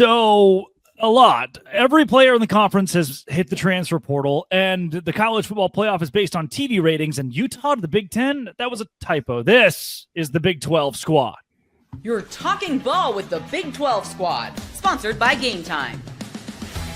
So a lot. Every player in the conference has hit the transfer portal, and the college football playoff is based on TV ratings, and Utah to the Big Ten, that was a typo. This is the Big 12 squad. You're talking ball with the Big 12 squad, sponsored by Game Time.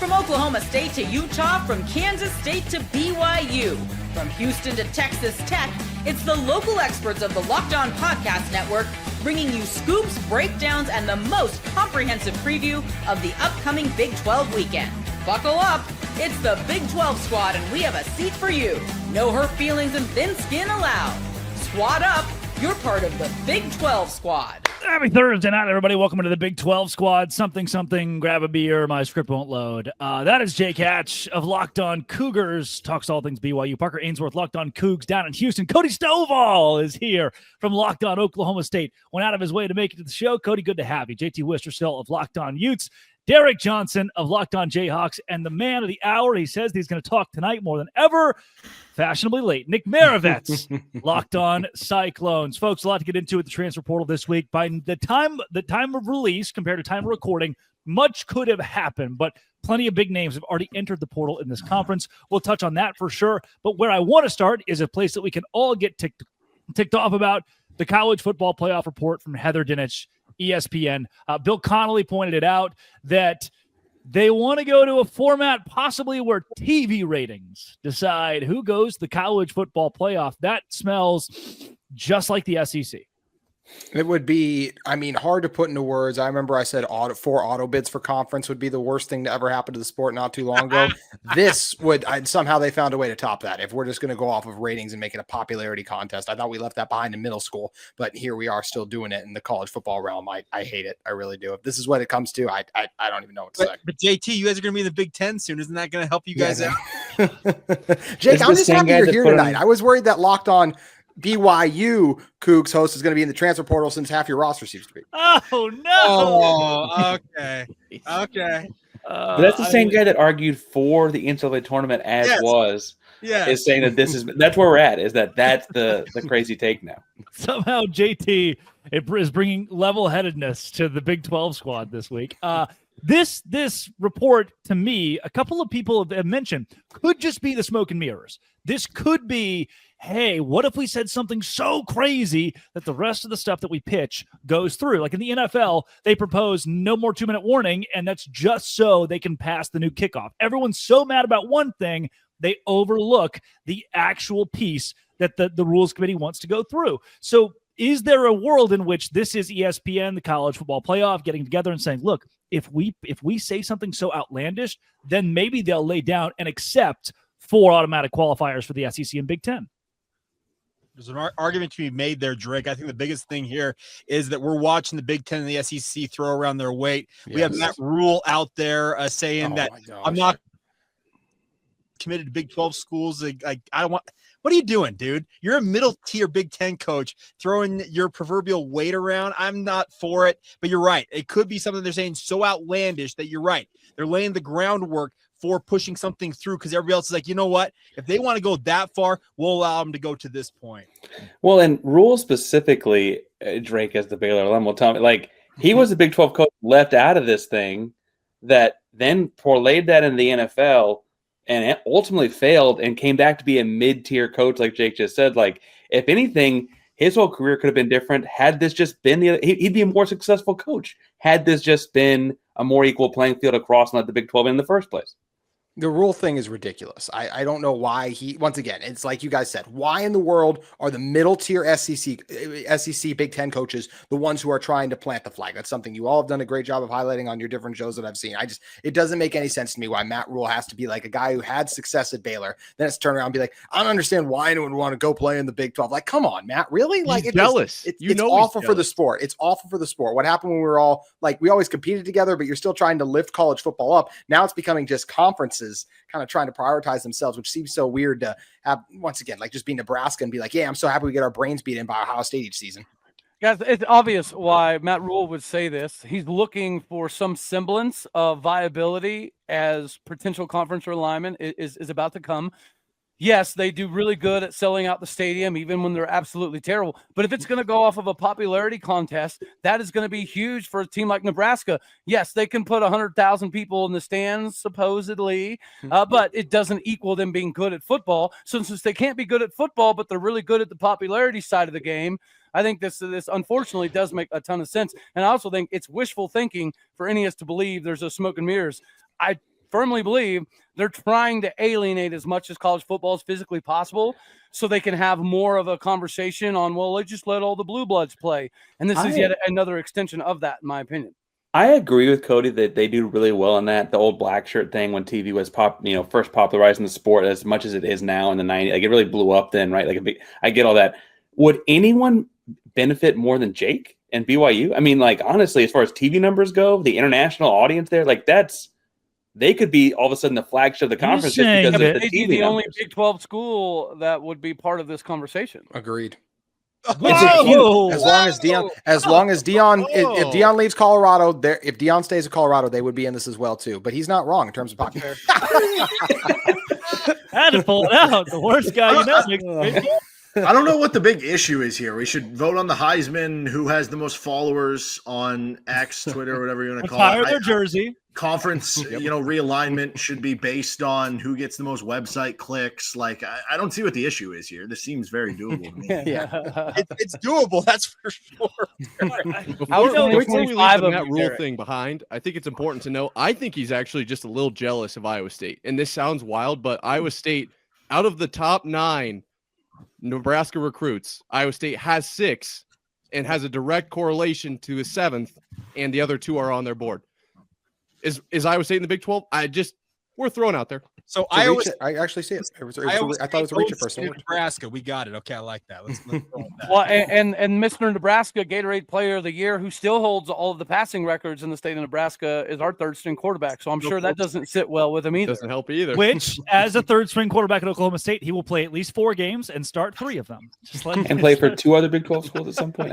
From Oklahoma State to Utah, from Kansas State to BYU, from Houston to Texas Tech, it's the local experts of the Locked On Podcast Network bringing you scoops, breakdowns, and the most comprehensive preview of the upcoming Big 12 weekend. Buckle up, it's the Big 12 squad, and we have a seat for you. No hurt feelings and thin skin allowed. Squad up, you're part of the Big 12 squad. Happy Thursday night, everybody. Welcome into the Big 12 squad. Something, grab a beer. My script won't load. That is Jake Hatch of Locked On Cougars. Talks all things BYU. Parker Ainsworth, Locked On Coogs down in Houston. Cody Stovall is here from Locked On Oklahoma State. Went out of his way to make it to the show. Cody, good to have you. JT Wistrcill of Locked On Utes. Derek Johnson of Locked On Jayhawks. And the man of the hour, he says he's going to talk tonight more than ever. Fashionably late, Nick Maravets, Locked On Cyclones. Folks, a lot to get into at the transfer portal this week. By the time of release compared to time of recording, much could have happened, but plenty of big names have already entered the portal in this conference. We'll touch on that for sure. But where I want to start is a place that we can all get ticked off about, the college football playoff report from Heather Dinich, ESPN. Bill Connolly pointed it out that they want to go to a format possibly where TV ratings decide who goes to the college football playoff. That smells just like the SEC. It would be, hard to put into words. I remember I said four auto bids for conference would be the worst thing to ever happen to the sport not too long ago. This would, somehow they found a way to top that. If we're just going to go off of ratings and make it a popularity contest, I thought we left that behind in middle school, but here we are still doing it in the college football realm. I hate it. I really do. If this is what it comes to, I don't even know what to say. But JT, you guys are going to be in the Big Ten soon. Isn't that going to help you guys out? Jake, I'm just happy you're here tonight. I was worried that Locked On BYU Coogs host is going to be in the transfer portal since half your roster seems to be. Oh, no. Oh, okay. That's the same guy that argued for the NCAA tournament as was. Yeah, is saying that that's where we're at. Is that's the crazy take now? Somehow JT is bringing level-headedness to the Big 12 squad this week. This report, to me, a couple of people have mentioned, could just be the smoke and mirrors. This could be, hey, what if we said something so crazy that the rest of the stuff that we pitch goes through? Like in the NFL, they propose no more 2-minute warning, and that's just so they can pass the new kickoff. Everyone's so mad about one thing, they overlook the actual piece that the rules committee wants to go through. So is there a world in which this is ESPN, the college football playoff, getting together and saying, look, if we say something so outlandish, then maybe they'll lay down and accept 4 automatic qualifiers for the SEC and Big Ten? There's an argument to be made there, Drake. I think the biggest thing here is that we're watching the Big Ten and the SEC throw around their weight. Yes. We have Matt Rule out there saying that I'm not committed to Big 12 schools. I don't want. What are you doing, dude? You're a middle-tier Big Ten coach throwing your proverbial weight around. I'm not for it, but you're right. It could be something they're saying so outlandish that you're right. They're laying the groundwork for pushing something through because everybody else is like, you know what? If they want to go that far, we'll allow them to go to this point. Well, and Rule specifically, Drake as the Baylor alum will tell me, like, he was a Big 12 coach left out of this thing that then parlayed that in the NFL and ultimately failed and came back to be a mid-tier coach, like Jake just said. Like, if anything, his whole career could have been different had this just been he'd be a more successful coach had this just been a more equal playing field across and let the Big 12 in the first place. The Rule thing is ridiculous. I don't know why once again, it's like you guys said, why in the world are the middle tier SEC Big Ten coaches the ones who are trying to plant the flag? That's something you all have done a great job of highlighting on your different shows that I've seen. It doesn't make any sense to me why Matt Rule has to be like a guy who had success at Baylor. Then it's turn around and be like, I don't understand why anyone would want to go play in the Big 12. Like, come on, Matt, really? Like, he's jealous. It's awful for the sport. It's awful for the sport. What happened when we were all like, we always competed together, but you're still trying to lift college football up. Now it's becoming just conferences kind of trying to prioritize themselves, which seems so weird to have, once again, like just be Nebraska and be like, yeah, I'm so happy we get our brains beat in by Ohio State each season. Guys, it's obvious why Matt Rule would say this. He's looking for some semblance of viability as potential conference realignment is about to come. yes, they do really good at selling out the stadium, even when they're absolutely terrible. But if it's going to go off of a popularity contest, that is going to be huge for a team like Nebraska. Yes, they can put 100,000 people in the stands, supposedly, but it doesn't equal them being good at football. So since they can't be good at football, but they're really good at the popularity side of the game, I think this unfortunately does make a ton of sense. And I also think it's wishful thinking for any of us to believe there's a smoke and mirrors. I firmly believe they're trying to alienate as much as college football as physically possible so they can have more of a conversation on, well, let's just let all the blue bloods play. And this is yet another extension of that, in my opinion. I agree with Cody that they do really well in that. The old black shirt thing when TV was first popularizing the sport as much as it is now in the 90s. Like it really blew up then, right? Like I get all that. Would anyone benefit more than Jake and BYU? I mean, like honestly, as far as TV numbers go, the international audience there, like they could be all of a sudden the flagship of the conference just because of the TV the numbers. only Big 12 school that would be part of this conversation. Agreed. Whoa. As long as Dion, if Dion leaves Colorado, if Dion stays at Colorado, they would be in this as well too. But he's not wrong in terms of popularity. I had to pull it out. The worst guy you know. I don't know what the big issue is here. We should vote on the Heisman, who has the most followers on X, Twitter, whatever you want to call it. Retire their jersey. Conference, realignment should be based on who gets the most website clicks. Like, I don't see what the issue is here. This seems very doable to me. It's doable, that's for sure. Before we leave that rule thing behind, I think it's important to know, I think he's actually just a little jealous of Iowa State. And this sounds wild, but Iowa State, out of the top 9 Nebraska recruits, Iowa State has 6 and has a direct correlation to a 7th, and the other 2 are on their board. Is Iowa State in the Big 12? We're throwing out there. So I actually see it. I thought it was a reach at first. Nebraska, we got it. Okay, I like that. Let's go with that. Well, and Mr. Nebraska, Gatorade Player of the Year, who still holds all of the passing records in the state of Nebraska, is our third-string quarterback. So I'm sure that doesn't sit well with him either. Doesn't help either. Which, as a third-string quarterback at Oklahoma State, he will play at least 4 games and start 3 of them. And play for 2 other Big 12 schools at some point.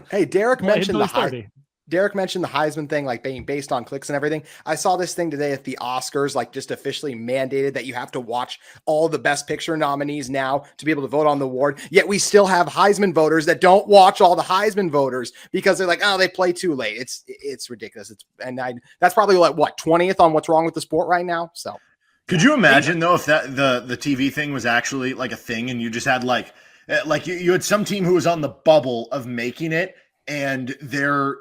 Hey, Derek mentioned the Heisman thing, like being based on clicks and everything. I saw this thing today at the Oscars, like just officially mandated that you have to watch all the Best Picture nominees now to be able to vote on the award. Yet we still have Heisman voters that don't watch all the Heisman voters because they're like, oh, they play too late. It's ridiculous. That's probably like what 20th on what's wrong with the sport right now. So could you imagine though if that the TV thing was actually like a thing and you just had like you had some team who was on the bubble of making it, and they're,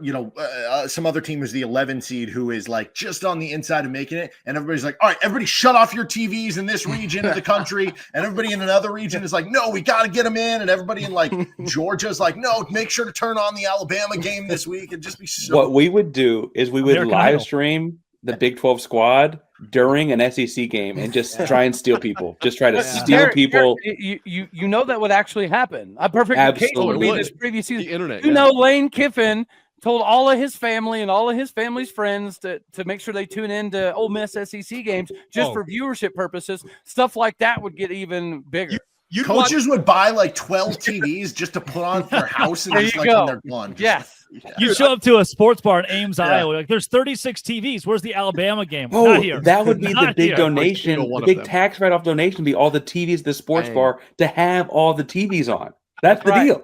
some other team is the 11 seed who is like just on the inside of making it. And everybody's like, all right, everybody shut off your TVs in this region of the country. And everybody in another region is like, no, we got to get them in. And everybody in like Georgia's like, no, make sure to turn on the Alabama game this week and just be so. What we would do is we would live stream the Big 12 squad during an SEC game and just try and steal people. Just try to steal people. You know that would actually happen. A perfect case would be this previous season. The internet, Lane Kiffin told all of his family and all of his family's friends to make sure they tune in to Ole Miss SEC games just for viewership purposes. Stuff like that would get even bigger. Coaches would buy like 12 TVs just to put on their house and just like when they're gone. Yes. You show up to a sports bar in Ames, Iowa. Like, there's 36 TVs. Where's the Alabama game? Oh, not here. That would be the big here. donation, the big tax write-off donation. Be all the TVs at the sports bar to have all the TVs on. That's the deal.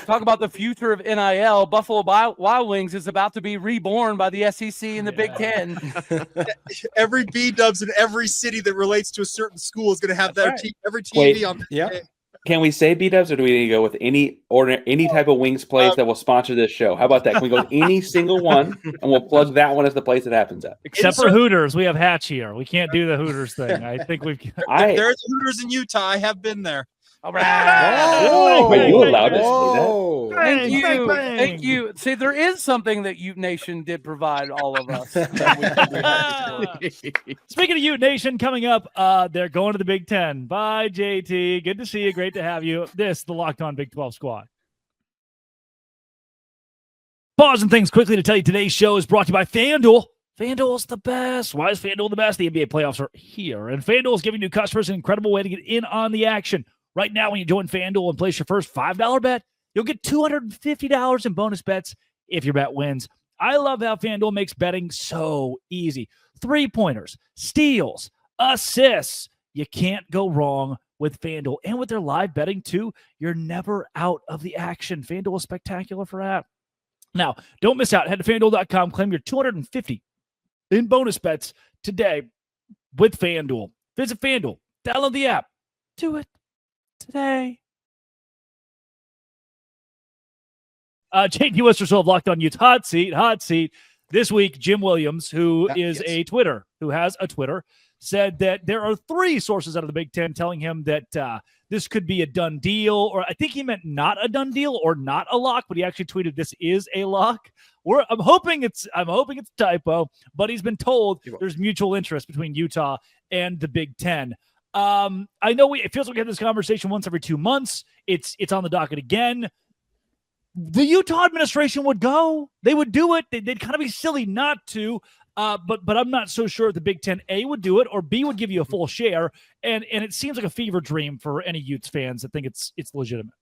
Talk about the future of NIL. Buffalo Wild Wings is about to be reborn by the SEC and the Big Ten. Every B-dubs in every city that relates to a certain school is going to have every TV on. Yeah. Can we say B-dubs, or do we need to go with any type of wings place that will sponsor this show? How about that? Can we go with any single one, and we'll plug that one as the place it happens at? Except for Hooters. We have Hatch here. We can't do the Hooters thing. I think we've – There's Hooters in Utah. I have been there. All right. Were you allowed to say that? Thank you. See, there is something that Ute Nation did provide all of us. Speaking of Ute Nation, coming up, they're going to the Big Ten. Bye, JT. Good to see you. Great to have you. The Locked On Big 12 squad. Pausing things quickly to tell you today's show is brought to you by FanDuel. FanDuel's the best. Why is FanDuel the best? The NBA playoffs are here, and FanDuel is giving new customers an incredible way to get in on the action. Right now, when you join FanDuel and place your first $5 bet, you'll get $250 in bonus bets if your bet wins. I love how FanDuel makes betting so easy. 3-pointers, steals, assists. You can't go wrong with FanDuel. And with their live betting, too, you're never out of the action. FanDuel is spectacular for that. Now, don't miss out. Head to FanDuel.com. Claim your $250 in bonus bets today with FanDuel. Visit FanDuel. Download the app. Do it today. J.T. Wistrcill of Locked On Utes. Hot seat. This week, Jim Williams, who has a Twitter, said that there are 3 sources out of the Big Ten telling him that this could be a done deal, or I think he meant not a done deal or not a lock, but he actually tweeted this is a lock. I'm hoping it's a typo, but he's been told there's mutual interest between Utah and the Big Ten. I know it feels like we have this conversation once every 2 months. It's on the docket again. The Utah administration would go. They would do it. They'd kind of be silly not to. But I'm not so sure if the Big Ten A would do it or B would give you a full share. And it seems like a fever dream for any Utes fans that think it's legitimate.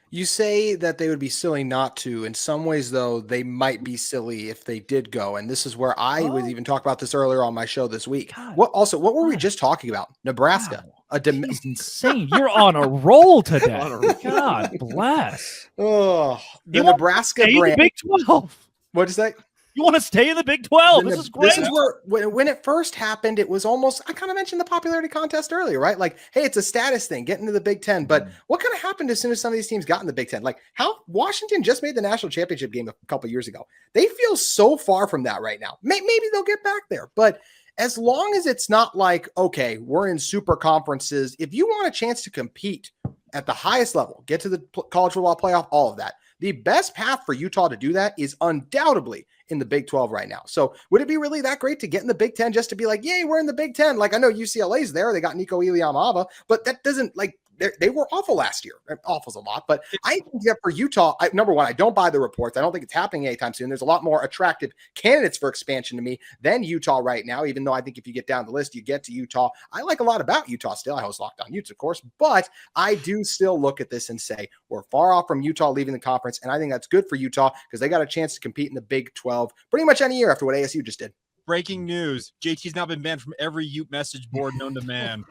You say that they would be silly not to. In some ways, though, they might be silly if they did go. And this is where I was even talk about this earlier on my show this week. What were we just talking about? Nebraska. Wow. It's insane. You're on a roll today. God bless. Oh, the Nebraska brand. Big 12. What'd you say? You want to stay in the Big 12? This is great. This is where, when it first happened, it was almost, I kind of mentioned the popularity contest earlier, right? Like, hey, it's a status thing, get into the Big Ten. But what kind of happened as soon as some of these teams got in the Big Ten? Like, how Washington just made the national championship game a couple years ago. They feel so far from that right now. Maybe they'll get back there. But as long as it's not like, okay, we're in super conferences, if you want a chance to compete at the highest level, get to the college football playoff, all of that, the best path for Utah to do that is undoubtedly in the Big 12 right now. So would it be really that great to get in the Big 10 just to be like, yay, we're in the Big 10? Like, I know UCLA's there. They got Nico Iliamava, but that doesn't, like, they were awful last year. Awful's a lot. But I think that for Utah, number one, I don't buy the reports. I don't think it's happening anytime soon. There's a lot more attractive candidates for expansion to me than Utah right now, even though I think if you get down the list, you get to Utah. I like a lot about Utah still. I host Locked On Utes, of course. But I do still look at this and say we're far off from Utah leaving the conference. And I think that's good for Utah because they got a chance to compete in the Big 12 pretty much any year after what ASU just did. Breaking news. JT's now been banned from every Ute message board known to man.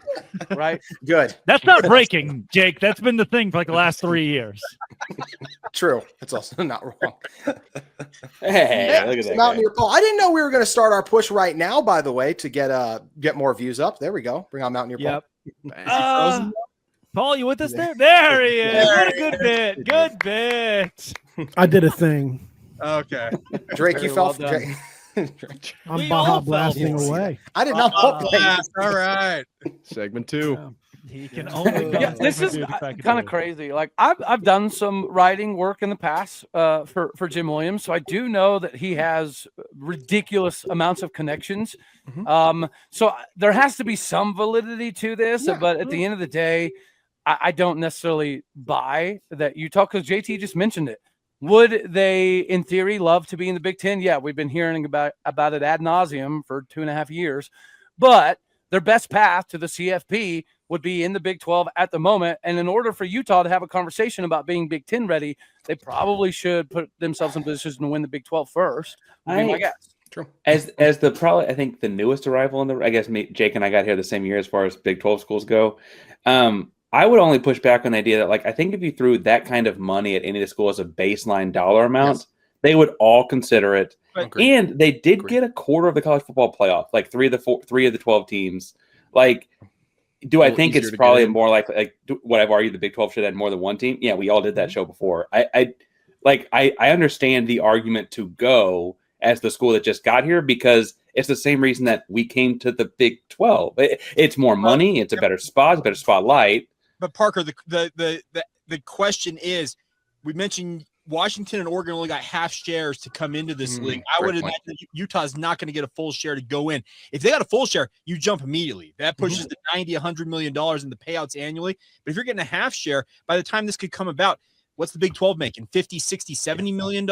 Right? Good. That's not breaking, Jake. That's been the thing for like the last 3 years. True. That's also not wrong. Hey, look at that. Mountaineer Paul. I didn't know we were going to start our push right now, by the way, to get more views up. There we go. Bring on Mountaineer Paul. Paul, you with us there? There he is. What a good bit. Good bit. I did a thing. Okay. Drake, you fell for Drake. I'm Baja blasting away. I did not hope that. All right. Segment 2. He can only. This is kind of crazy. Like I've done some writing work in the past for Jim Williams, so I do know that he has ridiculous amounts of connections. So there has to be some validity to this, but at the end of the day, I don't necessarily buy that Utah, because JT just mentioned it. Would they, in theory, love to be in the Big Ten? Yeah, we've been hearing about it ad nauseum for 2.5 years. But their best path to the CFP would be in the Big 12 at the moment. And in order for Utah to have a conversation about being Big 10 ready, they probably should put themselves in position to win the Big 12 first. I guess. True. As the probably, I think the newest arrival in the, I guess Jake and I got here the same year as far as Big 12 schools go. I would only push back on the idea that, like, I think if you threw that kind of money at any of the school as a baseline dollar amount, they would all consider it. And they did get a quarter of the college football playoff, like three of the 12 teams. Like, do I think it's probably more like what I've argued the Big 12 should have more than one team? Yeah, we all did that show before. I understand the argument to go as the school that just got here because it's the same reason that we came to the Big 12. It's more money. It's a better spot. It's a better spotlight. But Parker, the question is, we mentioned Washington and Oregon only got half shares to come into this league. I would imagine that Utah's not going to get a full share to go in. If they got a full share, you jump immediately. That pushes the $90-100 million in the payouts annually. But if you're getting a half share, by the time this could come about, what's the Big 12 making? $50, $60, $70 million?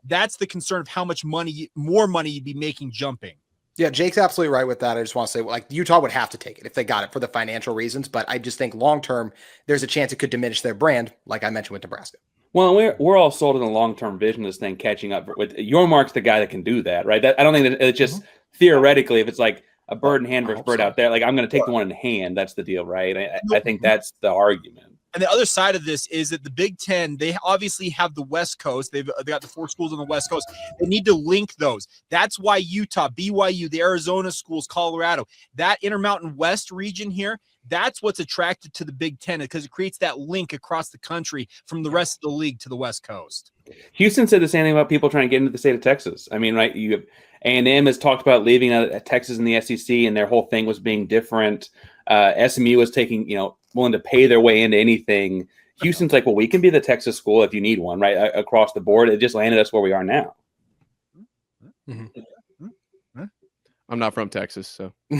That's the concern of how much money, more money you'd be making jumping. Yeah, Jake's absolutely right with that. I just want to say, like, Utah would have to take it if they got it for the financial reasons. But I just think long-term, there's a chance it could diminish their brand, like I mentioned with Nebraska. Well, we're all sold on the long-term vision of this thing catching up. With Yormark's the guy that can do that, right? I don't think that it's just theoretically, if it's like, a bird in hand versus bird out there. Like, I'm going to take the one in hand. That's the deal, right? I think that's the argument. And the other side of this is that the Big Ten, they obviously have the West Coast. They got the 4 schools on the West Coast. They need to link those. That's why Utah, BYU, the Arizona schools, Colorado, that Intermountain West region here, that's what's attracted to the Big Ten, because it creates that link across the country from the rest of the league to the West Coast. Houston said the same thing about people trying to get into the state of Texas. I mean, right, you have A&M has talked about leaving Texas in the SEC, and their whole thing was being different. SMU was taking, willing to pay their way into anything. Houston's like, well, we can be the Texas school if you need one, right? Across the board. It just landed us where we are now. Mm-hmm. I'm not from Texas, so. Now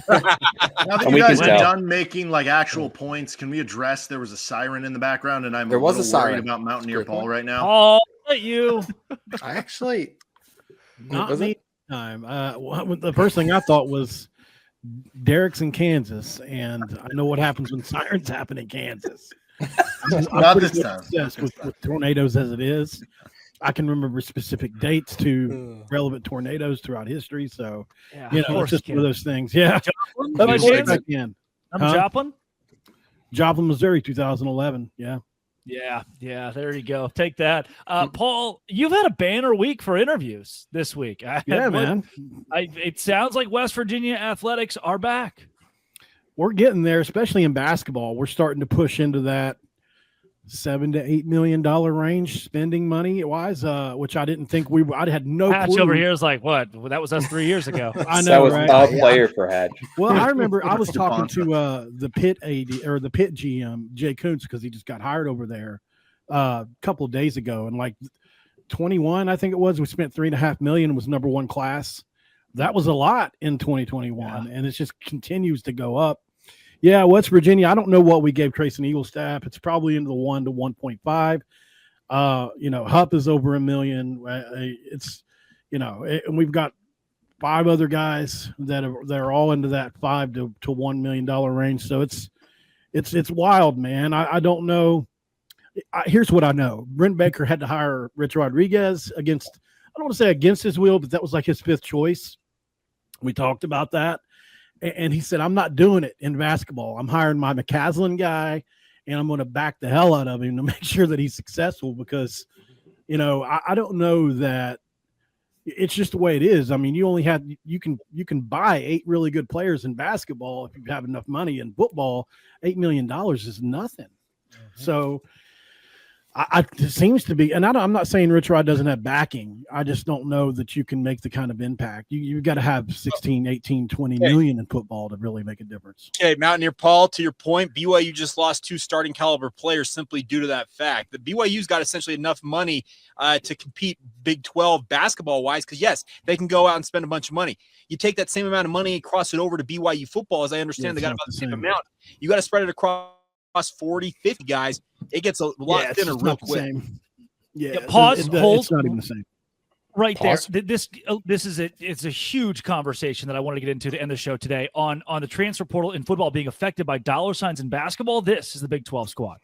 that you guys are done making like actual points, can we address there was a siren in the background, and I'm a little worried about Mountaineer Paul right now? Oh, you. I actually not me time. The first thing I thought was Derek's in Kansas, and I know what happens when sirens happen in Kansas. Not this time. With tornadoes as it is. I can remember specific dates to relevant tornadoes throughout history. So, it's just one of those things. Yeah. Joplin? Joplin, Missouri, 2011. Yeah. Yeah. There you go. Take that. Paul, you've had a banner week for interviews this week. Man. It sounds like West Virginia athletics are back. We're getting there, especially in basketball. We're starting to push into that $7 to $8 million range spending money wise, which I didn't think I had no Hatch clue. Over here is like, what? Well, that was us 3 years ago. I know, that was right? a player for Hatch. Well, I remember I was talking to the Pitt AD or the Pitt GM, Jay Kuntz, because he just got hired over there a couple of days ago. And like 21, I think it was, we spent $3.5 million, was number 1 class. That was a lot in 2021, and it just continues to go up. Yeah, West Virginia, I don't know what we gave Trace and Eaglestaff. It's probably into the 1 to 1.5. Hupp is over $1 million. It's, and we've got 5 other guys that are all into that $5 to $1 million range. So it's wild, man. I don't know. Here's what I know. Brent Baker had to hire Rich Rodriguez I don't want to say against his will, but that was like his 5th choice. We talked about that. And he said, I'm not doing it in basketball. I'm hiring my McCaslin guy, and I'm going to back the hell out of him to make sure that he's successful because, I don't know that it's just the way it is. I mean, you can buy 8 really good players in basketball if you have enough money. In football, $8 million is nothing. Mm-hmm. So it seems to be, and I'm not saying Rich Rod doesn't have backing. I just don't know that you can make the kind of impact. You've got to have 16, 18, 20 million in football to really make a difference. Okay, Mountaineer Paul, to your point, BYU just lost 2 starting caliber players simply due to that fact. The BYU's got essentially enough money to compete Big 12 basketball-wise because, yes, they can go out and spend a bunch of money. You take that same amount of money and cross it over to BYU football, as I understand, they got about the same amount. You got to spread it across 40, 50 guys. It gets a lot thinner real quick. Pause. Hold. It's not even the same. Right pause. There. It's a huge conversation that I wanted to get into to end the show today on the transfer portal in football being affected by dollar signs in basketball. This is the Big 12 Squad.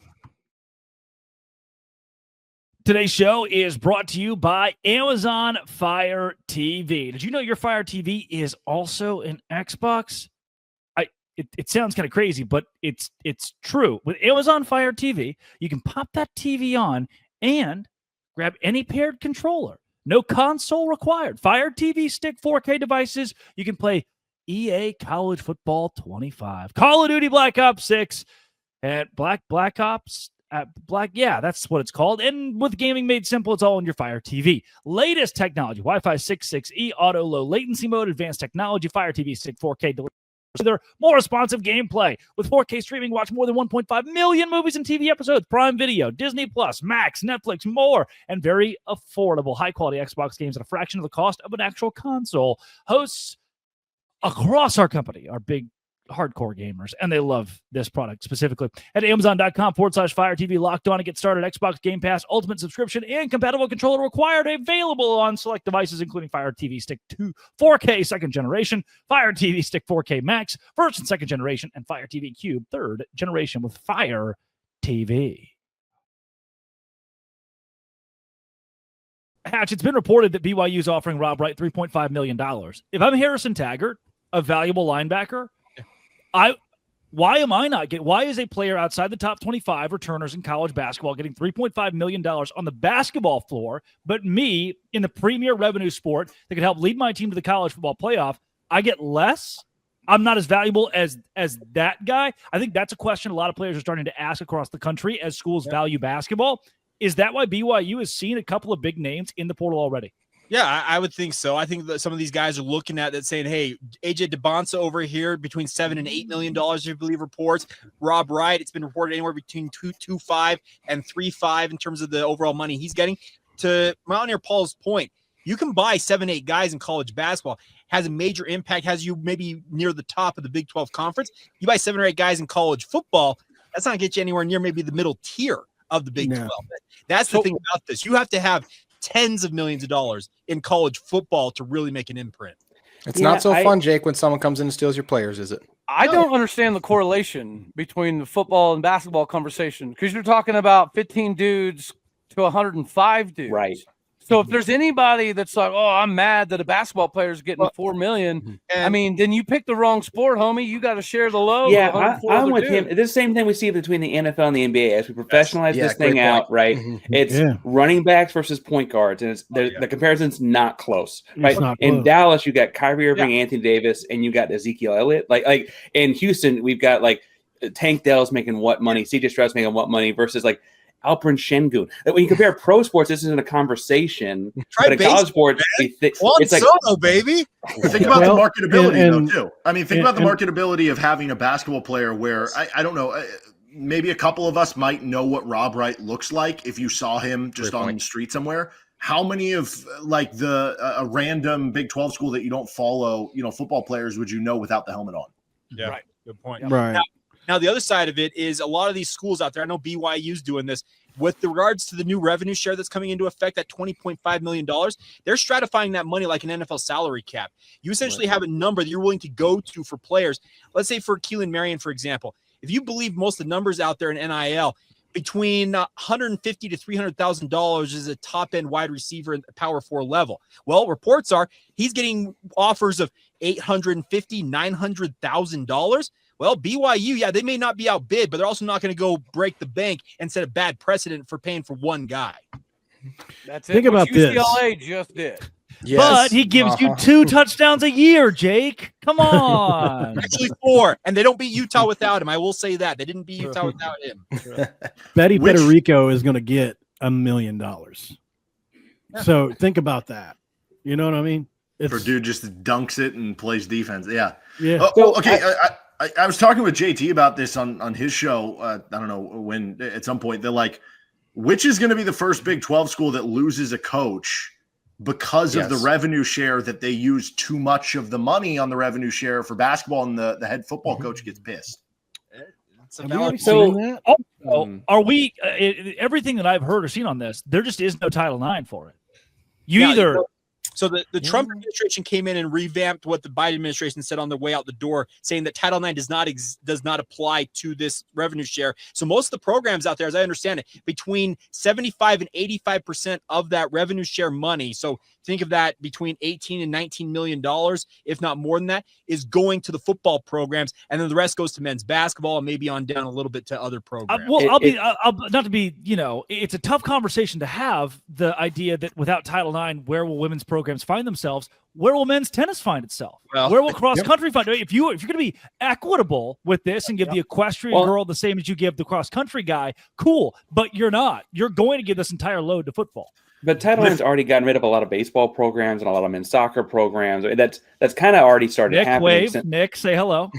Today's show is brought to you by Amazon Fire TV. Did you know your Fire TV is also an Xbox? It sounds kind of crazy, but it's true. With Amazon Fire TV, you can pop that TV on and grab any paired controller. No console required. Fire TV Stick 4K devices. You can play EA College Football 25, Call of Duty Black Ops 6, and Black Ops. That's what it's called. And with gaming made simple, it's all on your Fire TV. Latest technology, Wi-Fi 6/6E, auto low latency mode, advanced technology, Fire TV Stick 4K delivers more responsive gameplay. With 4K streaming, watch more than 1.5 million movies and TV episodes, Prime Video, Disney Plus, Max, Netflix, more, and very affordable, high-quality Xbox games at a fraction of the cost of an actual console. Hosts across our company are big hardcore gamers, and they love this product specifically. At Amazon.com/Fire TV Locked On to get started. Xbox Game Pass, Ultimate subscription, and compatible controller required. Available on select devices, including Fire TV Stick 2 4K 2nd generation, Fire TV Stick 4K Max 1st and 2nd generation, and Fire TV Cube 3rd generation with Fire TV. Hatch, it's been reported that BYU is offering Rob Wright $3.5 million. If I'm Harrison Taggart, a valuable linebacker, why am I not getting? Why is a player outside the top 25 returners in college basketball getting $3.5 million on the basketball floor, but me in the premier revenue sport that could help lead my team to the college football playoff, I get less? I'm not as valuable as that guy. I think that's a question a lot of players are starting to ask across the country as schools value basketball. Is that why BYU has seen a couple of big names in the portal already? Yeah, I would think so. I think that some of these guys are looking at that saying, hey, AJ DeBonsa over here between $7 and $8 million, if you believe reports. Rob Wright, it's been reported anywhere between 2.25 and 3.5 in terms of the overall money he's getting. To Mountaineer Paul's point, you can buy 7-8 guys in college basketball, has a major impact, has you maybe near the top of the Big 12 conference. You buy 7 or 8 guys in college football, that's not going to get you anywhere near maybe the middle tier of the Big 12. That's the thing about this. You have to have tens of millions of dollars in college football to really make an imprint. It's not so fun, Jake, when someone comes in and steals your players, is it? I don't understand the correlation between the football and basketball conversation, because you're talking about 15 dudes to 105 dudes. Right. So if there's anybody that's like, oh, I'm mad that a basketball player is getting $4 million, I mean, then you picked the wrong sport, homie. You got to share the load. Yeah, I'm with him. It's the same thing we see between the NFL and the NBA as we professionalize this thing out, right? It's running backs versus point guards, and the comparison's not close, right? In Dallas, you got Kyrie Irving, Anthony Davis, and you got Ezekiel Elliott. Like in Houston, we've got like Tank Dell's making what money, CJ Stroud's making what money versus like Alperen Şengün. When you compare pro sports, this isn't a conversation. But in college sports, it's like Soto, baby. Think about the marketability, though, too. I mean, think about the marketability of having a basketball player where I don't know. Maybe a couple of us might know what Rob Wright looks like if you saw him just on the street somewhere. How many of like a random Big 12 school that you don't follow, football players would you know without the helmet on? Yeah, right. Good point. Right. Now, the other side of it is a lot of these schools out there, I know BYU's doing this, with regards to the new revenue share that's coming into effect at $20.5 million, they're stratifying that money like an NFL salary cap. You essentially have a number that you're willing to go to for players. Let's say for Keelan Marion, for example, if you believe most of the numbers out there in NIL, between $150,000 to $300,000 is a top-end wide receiver at the Power 4 level. Well, reports are he's getting offers of $850,000, $900,000. Well, BYU, they may not be outbid, but they're also not going to go break the bank and set a bad precedent for paying for one guy. That's it. Think about this. UCLA just did. Yes. But he gives you 2 touchdowns a year, Jake. Come on. Actually 4, and they don't beat Utah without him. I will say that. They didn't beat Utah without him. Betty Federico is going to get $1 million. So think about that. You know what I mean? For dude just dunks it and plays defense. Yeah. Yeah. Okay. I was talking with JT about this on his show. I don't know when, at some point, they're like, which is going to be the first Big 12 school that loses a coach because of the revenue share, that they use too much of the money on the revenue share for basketball, and the head football coach gets pissed. Are we everything that I've heard or seen on this, there just is no Title IX for it. So the Trump administration came in and revamped what the Biden administration said on their way out the door, saying that Title IX does not apply to this revenue share. So most of the programs out there, as I understand it, between 75 and 85% of that revenue share money, so think of that between $18 and $19 million, if not more than that, is going to the football programs, and then the rest goes to men's basketball and maybe on down a little bit to other programs. It's a tough conversation to have, the idea that without Title IX, where will women's programs find themselves? Where will men's tennis find itself? Where will cross country find it? If you're going to be equitable with this and give the equestrian girl the same as you give the cross country guy, cool. But you're not. You're going to give this entire load to football. But Title IX's already gotten rid of a lot of baseball programs and a lot of men's soccer programs. That's kind of already started happening. Nick, say hello.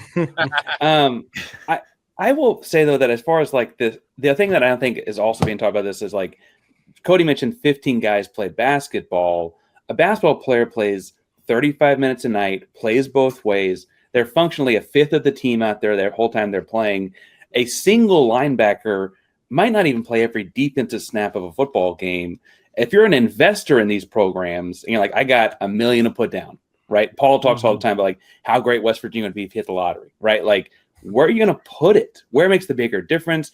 I will say, though, that as far as like the thing that I don't think is also being talked about this is like Cody mentioned 15 guys play basketball. A basketball player plays 35 minutes a night, plays both ways. They're functionally a fifth of the team out there their whole time they're playing. A single linebacker might not even play every defensive snap of a football game. If you're an investor in these programs, and you're like, I got $1 million to put down, right? Paul talks all the time about like how great West Virginia would be if you hit the lottery, right? Like, where are you going to put it? Where makes the bigger difference?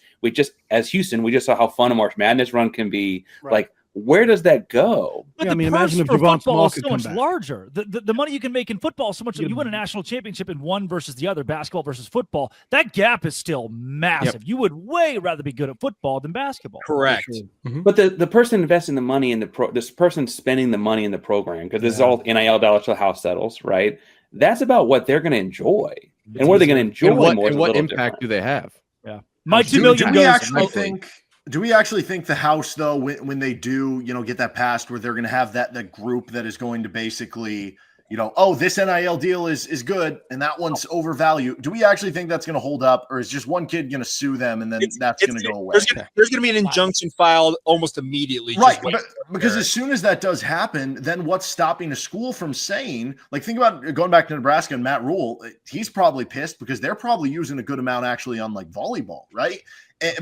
As Houston, we just saw how fun a March Madness run can be. Right. Like, where does that go? But Yeah, the purse imagine if for Javon football Small is could so come much back. larger. The money you can make in football is so much. You win a national championship in one versus the other, basketball versus football. That gap is still massive. You would way rather be good at football than basketball. Correct. But the person investing the money in this person spending the money in the program, because this is all NIL dollars till the house settles, right? That's about what they're going to enjoy. And what are they going to enjoy more? And what impact do they have? Yeah. My $2 Do million we goes actually locally. think? Do we actually think the House, though, when they do, get that passed, where they're going to have that group that is going to basically, oh, this NIL deal is good and that one's overvalued? Do we actually think that's going to hold up, or is just one kid going to sue them and then that's going to go away? There's going to be an injunction filed almost immediately. Right, because as soon as that does happen, then what's stopping a school from saying, like, think about going back to Nebraska and Matt Rule, he's probably pissed because they're probably using a good amount actually on like volleyball, right?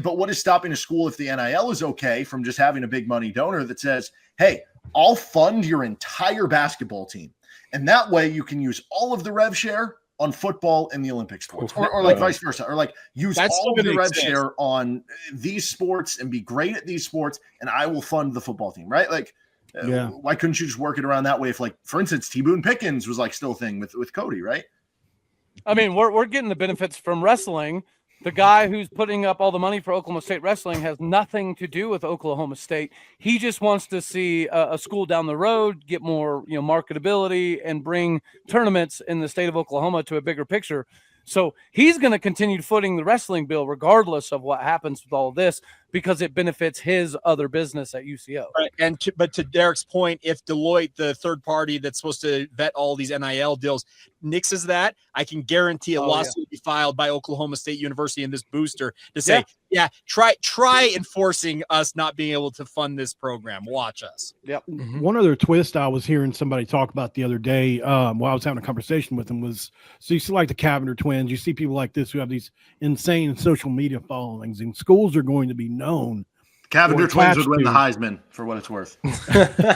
But what is stopping a school, if the NIL is okay, from just having a big money donor that says, hey, I'll fund your entire basketball team. And that way you can use all of the rev share on football and the Olympic sports, or like vice versa, or like use all of the rev share on these sports and be great at these sports, and I will fund the football team, right? Like, why couldn't you just work it around that way? If, like, for instance, T. Boone Pickens was like still a thing with Cody, right? I mean, we're getting the benefits from wrestling. The guy who's putting up all the money for Oklahoma State wrestling has nothing to do with Oklahoma State. He just wants to see a school down the road get more, marketability and bring tournaments in the state of Oklahoma to a bigger picture. So he's going to continue footing the wrestling bill regardless of what happens with all this, because it benefits his other business at UCO. Right. But to Derek's point, if Deloitte, the third party that's supposed to vet all these NIL deals, nixes that, I can guarantee a lawsuit will be filed by Oklahoma State University and this booster to say, try enforcing us not being able to fund this program. Watch us. Yep. One other twist I was hearing somebody talk about the other day while I was having a conversation with them was, so you see like the Cavender twins, you see people like this who have these insane social media followings, and schools are going to be known. Cavender twins would win the Heisman, for what it's worth.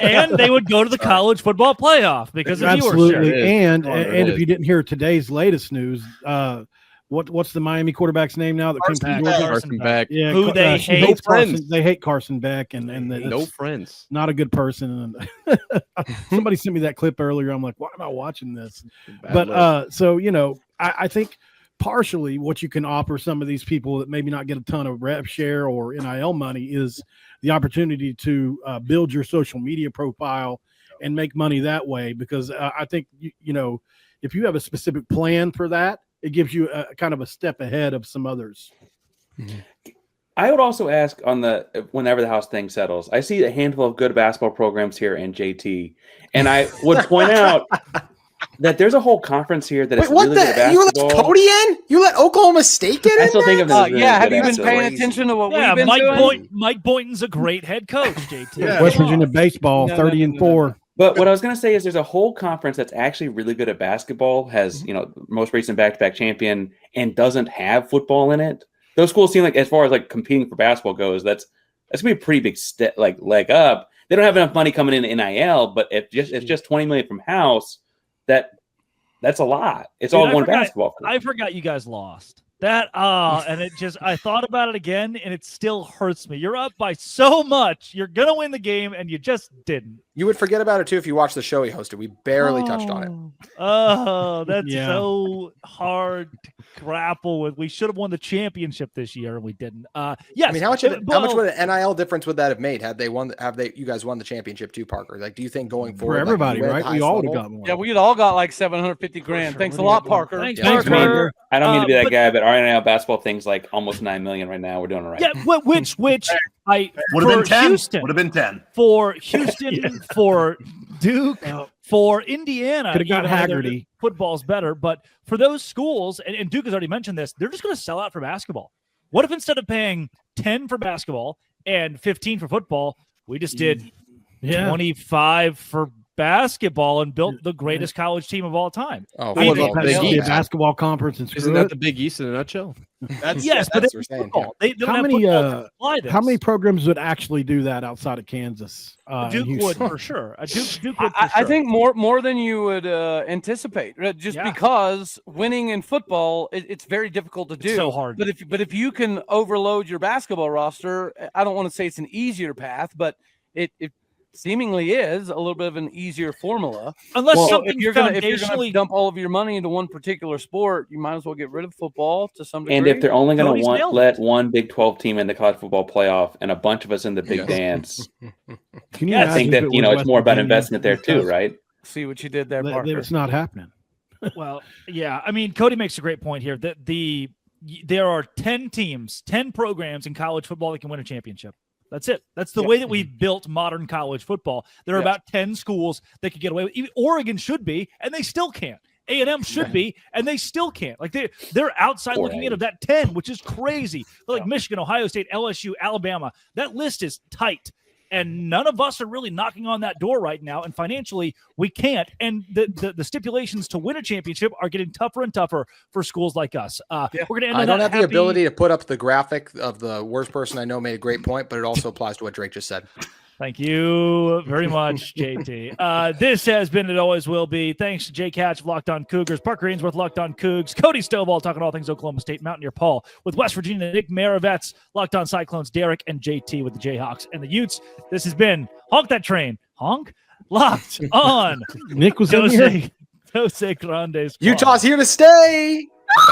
And they would go to the college football playoff because of absolutely. viewership. And if you didn't hear today's latest news, what's the Miami quarterback's name now that came from Georgia? Carson Beck. Yeah, who they hate. They hate Carson Beck, and no friends. Not a good person. Somebody sent me that clip earlier. I'm like, why am I watching this? But so I think partially what you can offer some of these people that maybe not get a ton of rev share or NIL money is the opportunity to build your social media profile and make money that way. Because I think, if you have a specific plan for that, it gives you a kind of a step ahead of some others. I would also ask whenever the House thing settles, I see a handful of good basketball programs here in JT, and I would point out that there's a whole conference here that is really good at basketball. You let Cody in? You let Oklahoma State get in? I still think of them as really have good you been at paying basketball. attention to what we've been doing? Mike Boynton's a great head coach, JT. West Virginia baseball, 30-4. But what I was going to say is there's a whole conference that's actually really good at basketball, has, most recent back-to-back champion, and doesn't have football in it. Those schools seem like, as far as like competing for basketball goes, that's going to be a pretty big step, like leg up. They don't have enough money coming in NIL, but it's just $20 million from house. That's a lot. It's all one basketball. I forgot you guys lost. And I thought about it again, and it still hurts me. You're up by so much. You're going to win the game, and you just didn't. You would forget about it, too, if you watched the show he hosted. We barely touched on it. Oh, that's so hard to grapple with. We should have won the championship this year, and we didn't. Yes. I mean, how much would an NIL difference would that have made? You guys won the championship too, Parker? Like, do you think going forward, for everybody, right? We all would have gotten one. Yeah, we'd all got like $750,000. Thanks a lot, Parker. Thanks, Parker. I don't mean to be that guy, but our NIL basketball thing's like almost $9 million right now. We're doing it right. Yeah, which I would have been 10. Houston, would have been 10 for Houston, for Duke, for Indiana. Could have got Haggerty. Football's better, but for those schools, and Duke has already mentioned this, they're just going to sell out for basketball. What if instead of paying 10 for basketball and 15 for football, we just did 25 for basketball and built the greatest college team of all time? Oh, I would love to see a basketball conference. And isn't that the Big East in a nutshell? Yes, but that's football. They don't have football to apply this. How many programs would actually do that outside of Kansas? Duke would for sure. Duke would for sure. I think more than you would anticipate, just because winning in football, it's very difficult to do. It's so hard. But if you can overload your basketball roster, I don't want to say it's an easier path, but it seemingly is a little bit of an easier formula. Unless if you're going to dump all of your money into one particular sport, you might as well get rid of football to some degree. And if they're only going to let one Big 12 team in the college football playoff and a bunch of us in the Big Dance, I think that it's more about investment there too, right? See what you did there, Parker. It's not happening. Well, yeah. I mean, Cody makes a great point here that there are 10 teams, 10 programs in college football that can win a championship. That's it. That's the way that we've built modern college football. There are about 10 schools that could get away with. Even Oregon should be, and they still can't. A&M should be, and they still can't. Like they're outside looking in of that 10, which is crazy. But like Michigan, Ohio State, LSU, Alabama, that list is tight. And none of us are really knocking on that door right now. And financially, we can't. And the stipulations to win a championship are getting tougher and tougher for schools like us. We're going to end. I don't have the ability to put up the graphic of the worst person I know made a great point, but it also applies to what Drake just said. Thank you very much, JT. This has been It Always Will Be. Thanks to Jake Hatch of Locked On Cougars, Parker Ainsworth, Locked On Coogs, Cody Stovall talking all things Oklahoma State, Mountaineer Paul with West Virginia, Nick Maravets, Locked On Cyclones, Derek, and JT with the Jayhawks and the Utes. This has been Honk That Train. Honk? Locked On. Nick was in here. Jose Grandes. Utah's here to stay.